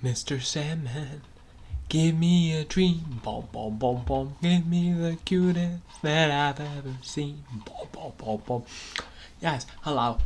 Mr. Sandman, give me a dream, bom bom bom bom. Give me the cutest that I've ever seen, bom bom bom bom. Yes, hello.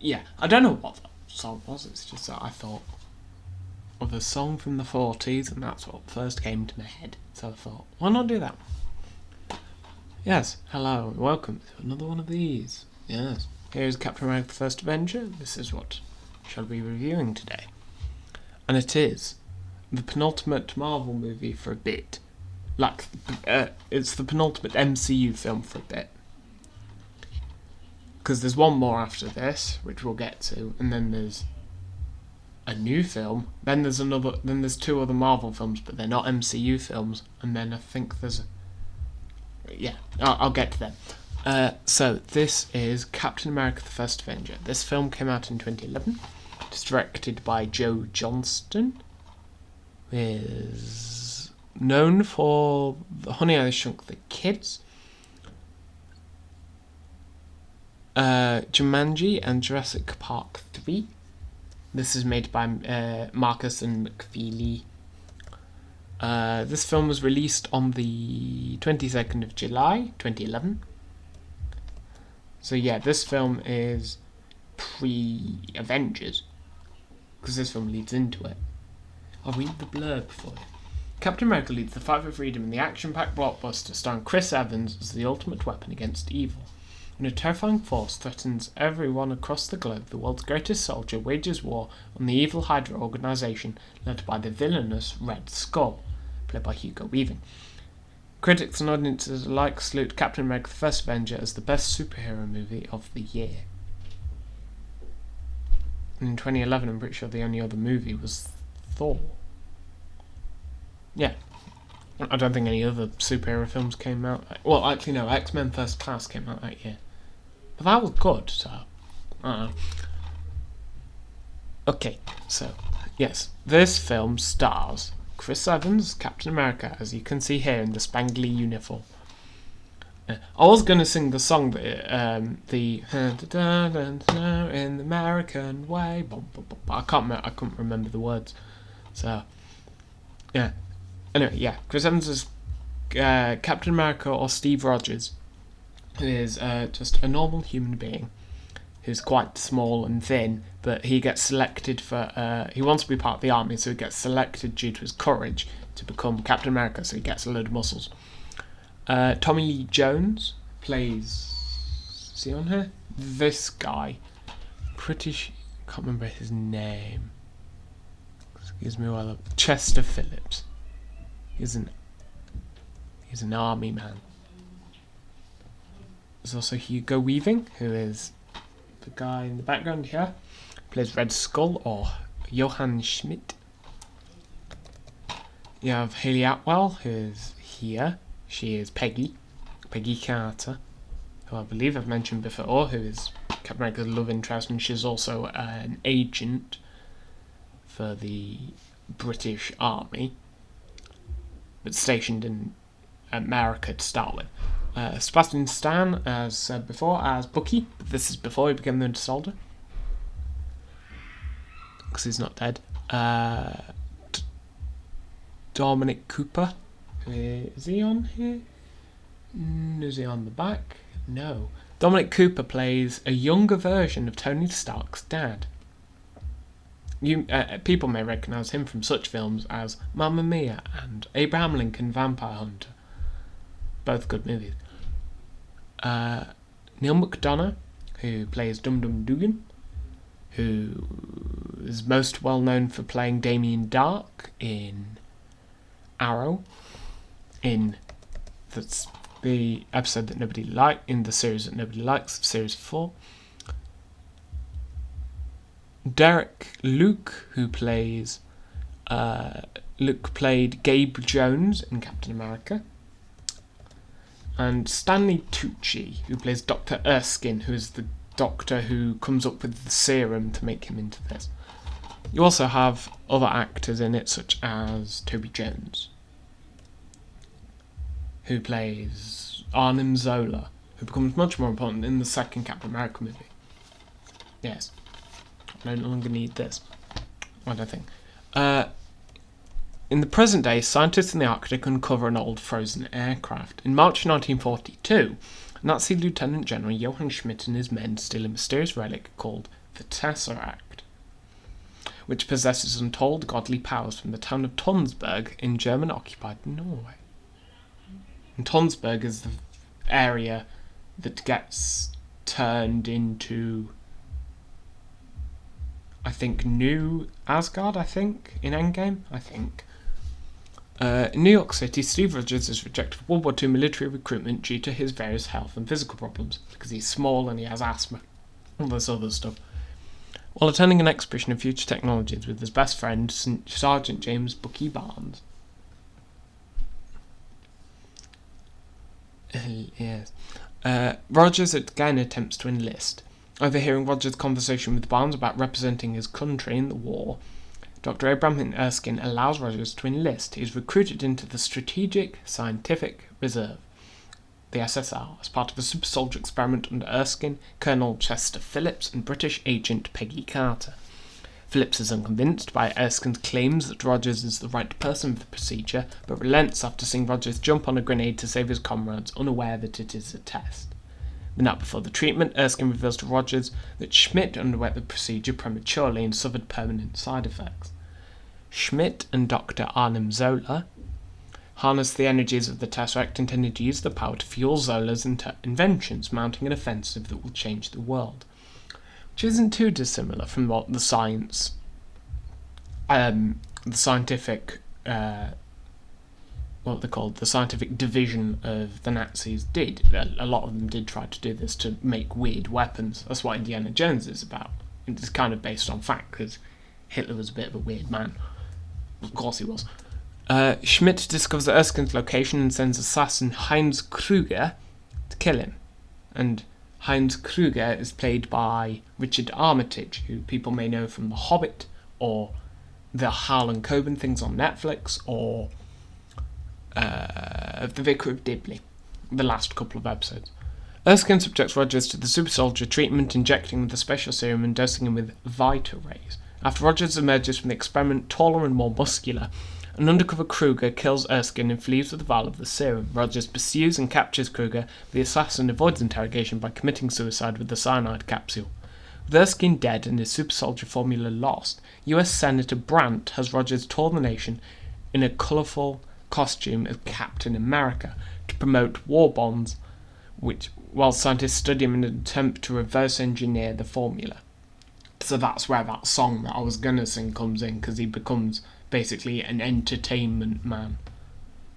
Yeah, I don't know what the song was. It's just that I thought of a song from the 40s, and that's what first came to my head. So I thought, why not do that? Yes, hello, and welcome to another one of these. Yes, here's Captain America: The First Avenger. This is what shall be reviewing today, and it is the penultimate Marvel movie for a bit. It's the penultimate MCU film for a bit. Because there's one more after this, which we'll get to, and then there's a new film. Then there's two other Marvel films, but they're not MCU films. And then I think there's I'll get to them. So this is Captain America: The First Avenger. This film came out in 2011. It's directed by Joe Johnston, who is known for Honey, I Shrunk the Kids, Jumanji, and Jurassic Park 3. This is made by Marcus and McFeely. This film was released on the 22nd of July, 2011. So yeah, this film is pre-Avengers, because this film leads into it. I'll read the blurb for you. Captain America leads the fight for freedom in the action-packed blockbuster starring Chris Evans as the ultimate weapon against evil. When a terrifying force threatens everyone across the globe, the world's greatest soldier wages war on the evil Hydra organization led by the villainous Red Skull, played by Hugo Weaving. Critics and audiences alike salute Captain America: The First Avenger as the best superhero movie of the year. And in 2011, I'm pretty sure the only other movie was Thor. Yeah. I don't think any other superhero films came out. Well, actually, no. X-Men First Class came out that year. But that was good, so I don't know. Okay, so, yes. This film stars Chris Evans, Captain America, as you can see here in the spangly uniform. I was going to sing the song, the in the American way, but I couldn't remember the words. So, yeah. Anyway, yeah, Chris Evans is Captain America, or Steve Rogers, who is just a normal human being who's quite small and thin, but he gets selected for... he wants to be part of the army, so he gets selected due to his courage to become Captain America, so he gets a load of muscles. Tommy Lee Jones plays... Is he on here? This guy. Can't remember his name. Excuse me while Chester Phillips. He's an army man. There's also Hugo Weaving, who is the guy in the background here. Plays Red Skull, or Johann Schmidt. You have Hayley Atwell, who is here. She is Peggy Carter, who I believe I've mentioned before, who is Captain America's love interest, and she's also an agent for the British Army, but stationed in America to start with. Sebastian Stan, as said before, as Bucky. This is before he became the Winter Soldier, because he's not dead. Dominic Cooper. Is he on here? Is he on the back? No. Dominic Cooper plays a younger version of Tony Stark's dad. People may recognise him from such films as Mamma Mia and Abraham Lincoln Vampire Hunter. Both good movies. Neil McDonough, who plays Dum Dum Dugan, who is most well known for playing Damien Dark in Arrow, in the episode that nobody liked, in the series that nobody likes, series 4. Derek Luke, who plays Luke played Gabe Jones in Captain America, and Stanley Tucci, who plays Dr. Erskine, who is the doctor who comes up with the serum to make him into this. You also have other actors in it, such as Toby Jones, who plays Arnim Zola, who becomes much more important in the second Captain America movie. Yes. I no longer need this. I don't think. In the present day, scientists in the Arctic uncover an old frozen aircraft. In March 1942, Nazi Lieutenant General Johann Schmidt and his men steal a mysterious relic called the Tesseract, which possesses untold godly powers from the town of Tonsberg in German-occupied Norway. And Tonsberg is the area that gets turned into, I think, New Asgard, in Endgame, In New York City, Steve Rogers is rejected World War II military recruitment due to his various health and physical problems, because he's small and he has asthma, all this other stuff. While attending an exhibition of future technologies with his best friend, Sergeant James Bucky Barnes. Yes. Rogers again attempts to enlist. Overhearing Rogers' conversation with Barnes about representing his country in the war, Dr. Abraham Erskine allows Rogers to enlist. He is recruited into the Strategic Scientific Reserve, the SSR, as part of a super soldier experiment under Erskine, Colonel Chester Phillips, and British agent Peggy Carter. Phillips is unconvinced by Erskine's claims that Rogers is the right person for the procedure, but relents after seeing Rogers jump on a grenade to save his comrades, unaware that it is a test. The night before the treatment, Erskine reveals to Rogers that Schmidt underwent the procedure prematurely and suffered permanent side effects. Schmidt and Dr. Arnim Zola harness the energies of the Tesseract, intended to use the power to fuel Zola's inventions, mounting an offensive that will change the world. Which isn't too dissimilar from what the scientific the scientific division of the Nazis did. A lot of them did try to do this to make weird weapons. That's what Indiana Jones is about. It's kind of based on fact, because Hitler was a bit of a weird man. Of course he was. Schmidt discovers Erskine's location and sends assassin Heinz Krüger to kill him. And Heinz Krüger is played by Richard Armitage, who people may know from The Hobbit, or the Harlan Coben things on Netflix, or The Vicar of Dibley, the last couple of episodes. Erskine subjects Rogers to the super soldier treatment, injecting him with a special serum and dosing him with Vita rays. After Rogers emerges from the experiment taller and more muscular, an undercover Krüger kills Erskine and flees with the vial of the serum. Rogers pursues and captures Krüger, but the assassin avoids interrogation by committing suicide with the cyanide capsule. With Erskine dead and his super soldier formula lost, US Senator Brandt has Rogers tour the nation in a colourful costume as Captain America to promote war bonds, while scientists study him in an attempt to reverse engineer the formula. So that's where that song that I was going to sing comes in, because he becomes basically an entertainment man.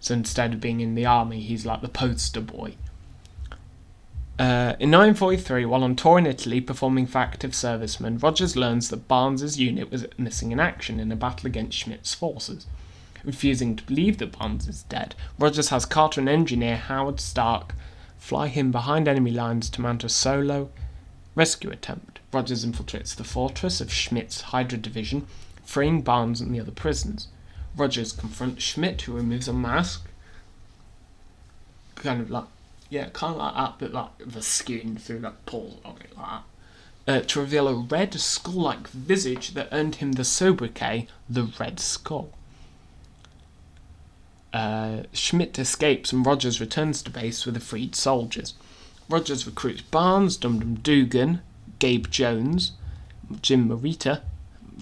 So instead of being in the army, he's like the poster boy. In 1943, while on tour in Italy performing for active servicemen, Rogers learns that Barnes' unit was missing in action in a battle against Schmidt's forces. Refusing to believe that Barnes is dead, Rogers has Carter and engineer Howard Stark fly him behind enemy lines to mount a solo rescue attempt. Rogers infiltrates the fortress of Schmidt's Hydra division, freeing Barnes and the other prisoners. Rogers confronts Schmidt, who removes a mask, kind of like that, but like the skin through that pores on it like that, to reveal a red skull-like visage that earned him the sobriquet, the Red Skull. Schmidt escapes and Rogers returns to base with the freed soldiers. Rogers recruits Barnes, Dum Dum Dugan, Gabe Jones, Jim Morita,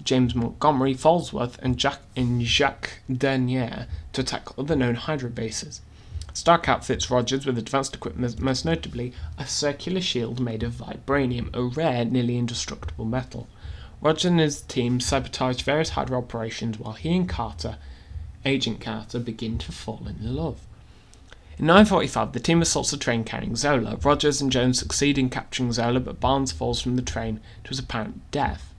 James Montgomery, Falsworth, and Jacques Dernier to attack other known Hydra bases. Stark outfits Rogers with advanced equipment, most notably a circular shield made of vibranium, a rare, nearly indestructible metal. Rogers and his team sabotage various Hydra operations while he and Agent Carter, begin to fall in love. In 1945, the team assaults a train carrying Zola. Rogers and Jones succeed in capturing Zola, but Barnes falls from the train to his apparent death.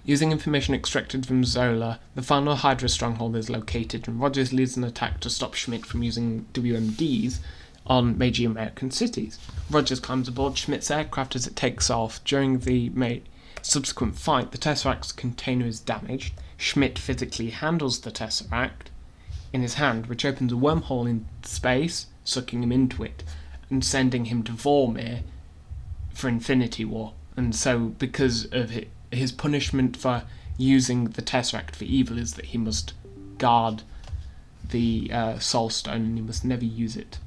Using information extracted from Zola, the final Hydra stronghold is located, and Rogers leads an attack to stop Schmidt from using WMDs on major American cities. Rogers climbs aboard Schmidt's aircraft as it takes off. During the subsequent fight, the Tesseract's container is damaged. Schmidt physically handles the Tesseract in his hand, which opens a wormhole in space, sucking him into it, and sending him to Vormir for Infinity War. And so, because of his punishment for using the Tesseract for evil is that he must guard the Soul Stone, and he must never use it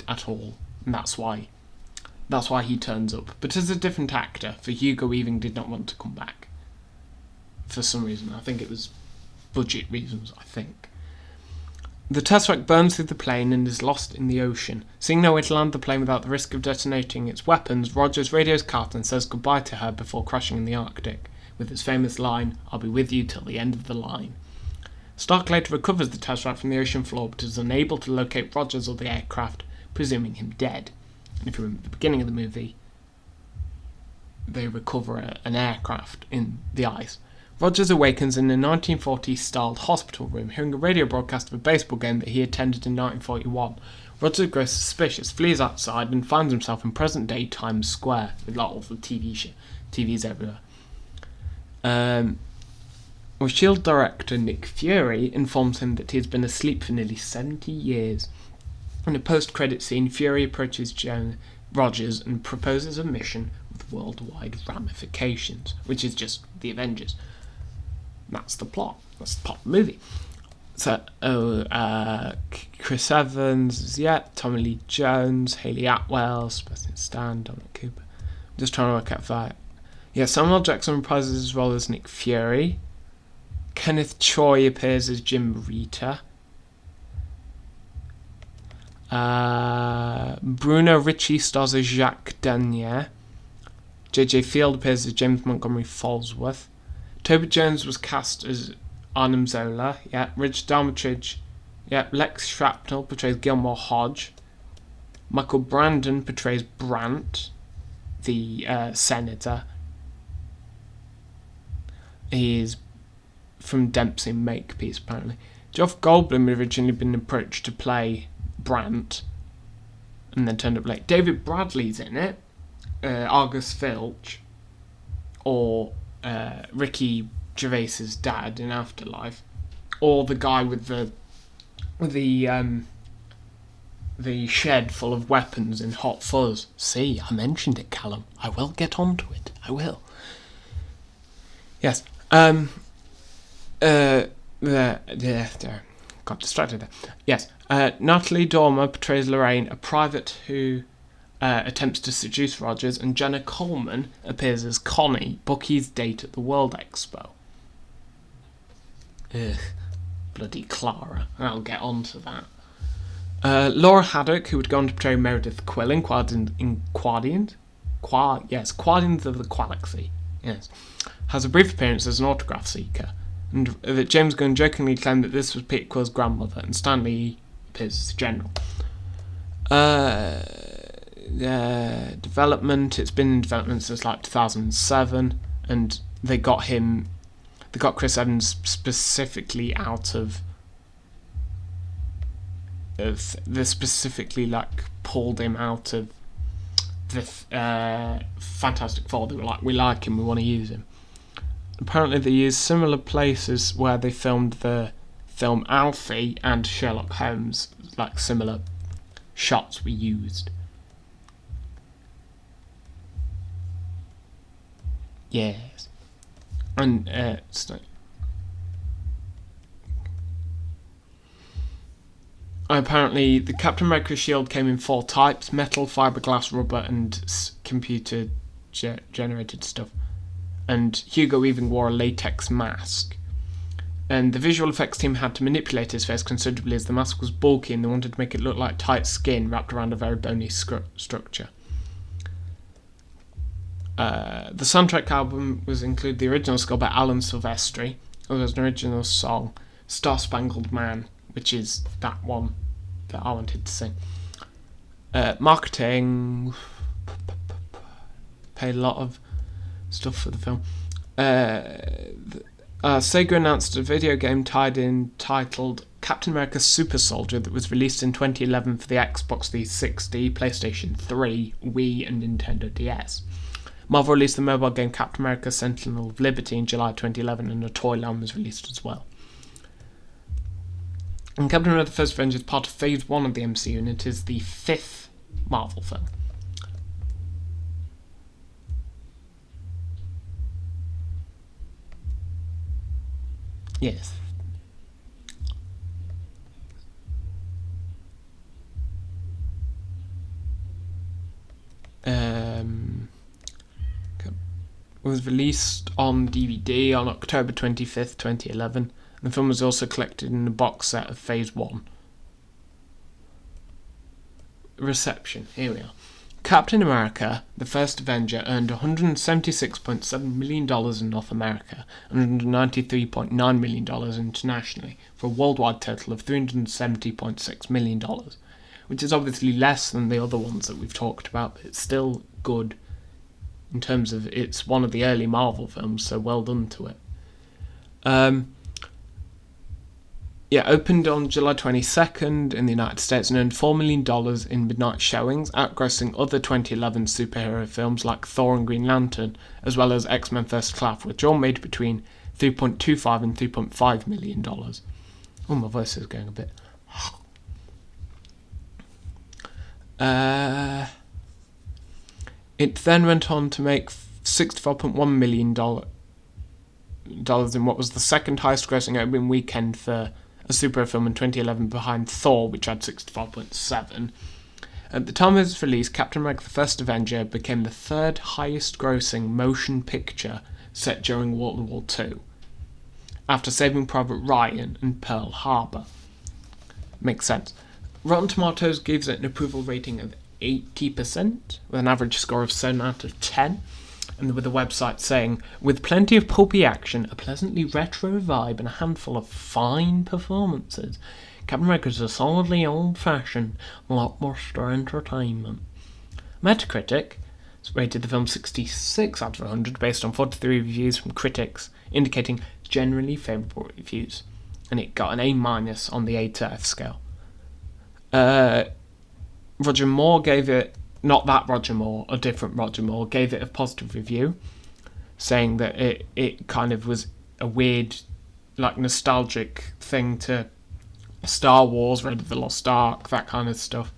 at all, and that's why he turns up. But as a different actor, for Hugo Weaving did not want to come back for some reason. I think it was budget reasons, I think. The Tesseract burns through the plane and is lost in the ocean. Seeing no way to land the plane without the risk of detonating its weapons, Rogers radios Carter and says goodbye to her before crashing in the Arctic, with his famous line, "I'll be with you till the end of the line." Stark later recovers the Tesseract from the ocean floor, but is unable to locate Rogers or the aircraft, presuming him dead. And if you remember the beginning of the movie, they recover an aircraft in the ice. Rogers awakens in a 1940s-styled hospital room, hearing a radio broadcast of a baseball game that he attended in 1941. Rogers grows suspicious, flees outside, and finds himself in present-day Times Square, with all the TVs everywhere. S.H.I.E.L.D. director Nick Fury informs him that he has been asleep for nearly 70 years. In a post-credit scene, Fury approaches Rogers and proposes a mission with worldwide ramifications, which is just the Avengers. That's the plot. That's the plot of the movie. So, Chris Evans, Tommy Lee Jones, Haley Atwell, Sebastian Stan, Dominic Cooper. I'm just trying to work out that. Samuel Jackson reprises his role as Nick Fury. Kenneth Choi appears as Jim Rita. Bruno Ricci stars as Jacques Danier. J.J. Field appears as James Montgomery Falsworth. Toby Jones was cast as Arnim Zola. Richard Armitage. Lex Shrapnel portrays Gilmore Hodge. Michael Brandon portrays Brandt, the senator. He is from Dempsey Makepeace, apparently. Jeff Goldblum had originally been approached to play Brandt, and then turned up late. David Bradley's in it. Argus Filch, or Ricky Gervais's dad in Afterlife, or the guy with the shed full of weapons in Hot Fuzz. See, I mentioned it, Callum. I will get onto it. I will. Yes. Got distracted there. Yes. Natalie Dormer portrays Lorraine, a private who attempts to seduce Rogers, and Jenna Coleman appears as Connie, Bucky's date at the World Expo. Bloody Clara. I'll get on to that. Laura Haddock, who would go on to portray Meredith Quill in Guardians of the Galaxy, has a brief appearance as an autograph seeker, and that James Gunn jokingly claimed that this was Peter Quill's grandmother, and Stanley appears as the general. Development, it's been in development since 2007, and they got Chris Evans specifically out of pulled him out of the Fantastic Four. They were like, we like him, we want to use him. Apparently they used similar places where they filmed the film Alfie and Sherlock Holmes, similar shots were used. Yes. And apparently the Captain America shield came in 4 types: metal, fiberglass, rubber, and computer generated stuff. And Hugo Weaving wore a latex mask. And the visual effects team had to manipulate his face considerably as the mask was bulky and they wanted to make it look like tight skin wrapped around a very bony structure. The soundtrack album included the original score by Alan Silvestri. There was an original song, Star Spangled Man, which is that one that I wanted to sing. Marketing paid a lot of stuff for the film. Sega announced a video game titled Captain America Super Soldier that was released in 2011 for the Xbox 360, PlayStation 3, Wii, and Nintendo DS. Marvel released the mobile game Captain America Sentinel of Liberty in July 2011, and a toy line was released as well. And Captain America: The First Avenger is part of Phase 1 of the MCU, and it is the 5th Marvel film. Yes. Was released on DVD on October 25th, 2011. The film was also collected in a box set of Phase 1. Reception. Here we are. Captain America, the First Avenger, earned $176.7 million in North America and $193.9 million internationally, for a worldwide total of $370.6 million, which is obviously less than the other ones that we've talked about, but it's still good in terms of it's one of the early Marvel films, so well done to it. Opened on July 22nd in the United States and earned $4 million in midnight showings, outgrossing other 2011 superhero films like Thor and Green Lantern, as well as X-Men First Class, which all made between $3.25 and $3.5 million. Oh, my voice is going a bit... It then went on to make $64.1 million in what was the second highest grossing opening weekend for a superhero film in 2011, behind Thor, which had 64.7. At the time of its release, Captain America the First Avenger became the third highest grossing motion picture set during World War II, after Saving Private Ryan and Pearl Harbor. Makes sense. Rotten Tomatoes gives it an approval rating of 80%, with an average score of 7 out of 10, and with the website saying, with plenty of pulpy action, a pleasantly retro vibe, and a handful of fine performances, Captain America is a solidly old-fashioned blockbuster entertainment. Metacritic rated the film 66 out of 100 based on 43 reviews from critics, indicating generally favourable reviews, and it got an A- on the A to F scale. Roger Moore gave it, not that Roger Moore, a different Roger Moore, gave it a positive review, saying that it kind of was a weird, like, nostalgic thing to Star Wars, Raiders of the Lost Ark, that kind of stuff.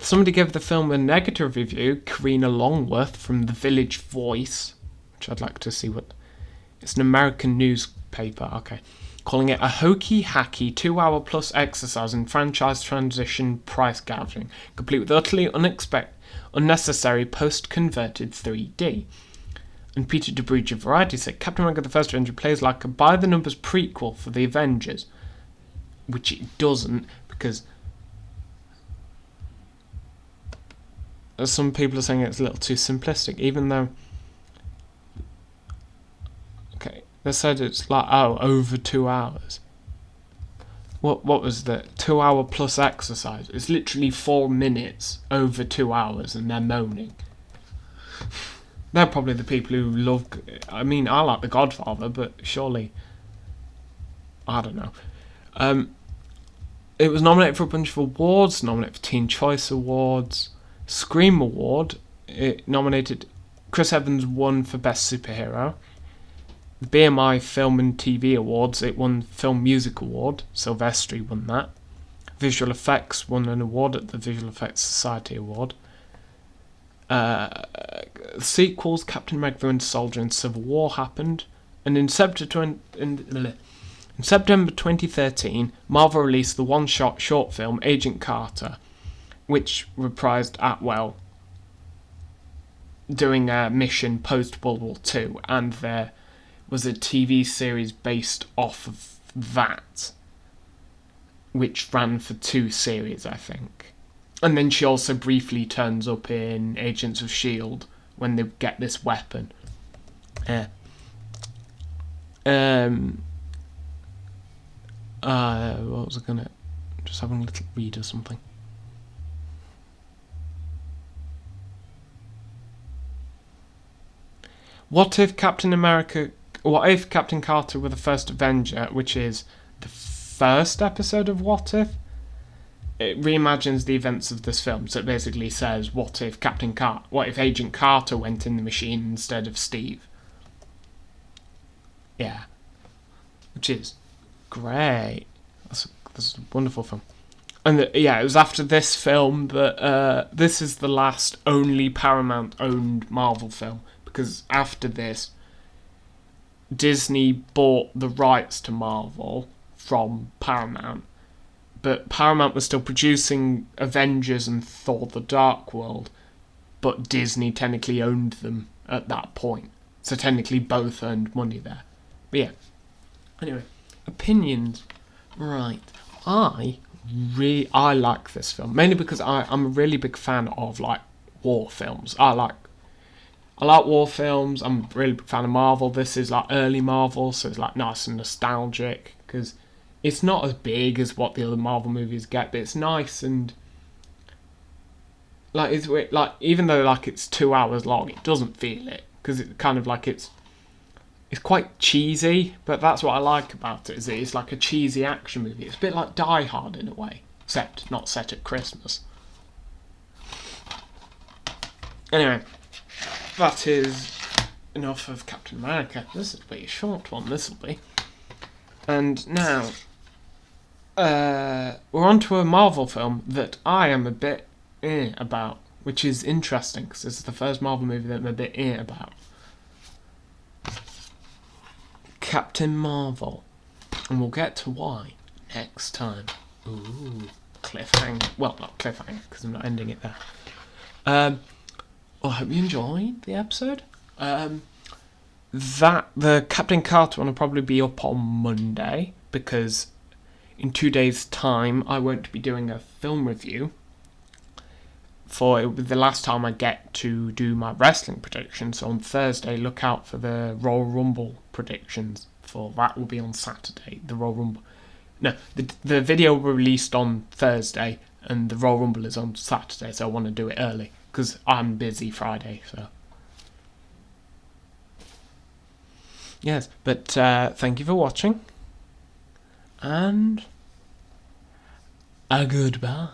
Somebody gave the film a negative review, Karina Longworth from The Village Voice, which I'd like to see what... It's an American newspaper, okay. Calling it a hokey-hacky 2-hour plus exercise in franchise transition price gouging, complete with utterly unnecessary post-converted 3D. And Peter DeBruge of Variety said, Captain America the First Avenger plays like a by-the-numbers prequel for the Avengers, which it doesn't, because some people are saying it's a little too simplistic, even though... They said it's like, over 2 hours. What was the 2 hour plus exercise? It's literally 4 minutes over 2 hours, and they're moaning. They're probably the people who love... I mean, I like The Godfather, but surely... I don't know. It was nominated for a bunch of awards, nominated for Teen Choice Awards, Scream Award. It nominated... Chris Evans won for Best Superhero. The BMI Film and TV Awards, it won Film Music Award. Silvestri won that. Visual Effects won an award at the Visual Effects Society Award. Sequels, Captain America the Winter Soldier and Civil War happened. And in September 2013, Marvel released the one-shot short film Agent Carter, which reprised Atwell doing a mission post-World War II, and there was a TV series based off of that, which ran for 2 series, I think. And then she also briefly turns up in Agents of S.H.I.E.L.D. when they get this weapon. What was I gonna... Just having a little read or something. What if Captain Carter were the first Avenger, which is the first episode of What If? It reimagines the events of this film, so it basically says, what if Agent Carter went in the machine instead of Steve? Yeah. Which is great. That's a wonderful film. And it was after this film that this is the last only Paramount-owned Marvel film, because after this, Disney bought the rights to Marvel from Paramount, but Paramount was still producing Avengers and Thor: The Dark World, but Disney technically owned them at that point. So technically both earned money there. But yeah. Anyway, opinions. Right. I like this film, mainly because I'm a really big fan of like war films. I like war films. I'm a really big fan of Marvel. This is like early Marvel, so it's like nice and nostalgic because it's not as big as what the other Marvel movies get, but it's nice and like it's like even though like it's 2 hours long, it doesn't feel it because it's kind of like it's quite cheesy, but that's what I like about it. Is it's like a cheesy action movie. It's a bit like Die Hard in a way, except not set at Christmas. Anyway, that is enough of Captain America. This will be a short one. This will be. And now, we're on to a Marvel film that I am a bit about, which is interesting because this is the first Marvel movie that I'm a bit about. Captain Marvel. And we'll get to why next time. Ooh, cliffhanger. Well, not cliffhanger, because I'm not ending it there. Well, I hope you enjoyed the episode. The Captain Carter one will probably be up on Monday, because in 2 days' time I won't be doing a film review. For it will be the last time I get to do my wrestling predictions. So on Thursday, look out for the Royal Rumble predictions. For that will be on Saturday. The Royal Rumble. No, the video will be released on Thursday, and the Royal Rumble is on Saturday. So I want to do it early because I'm busy Friday. So yes, but thank you for watching, and a goodbye.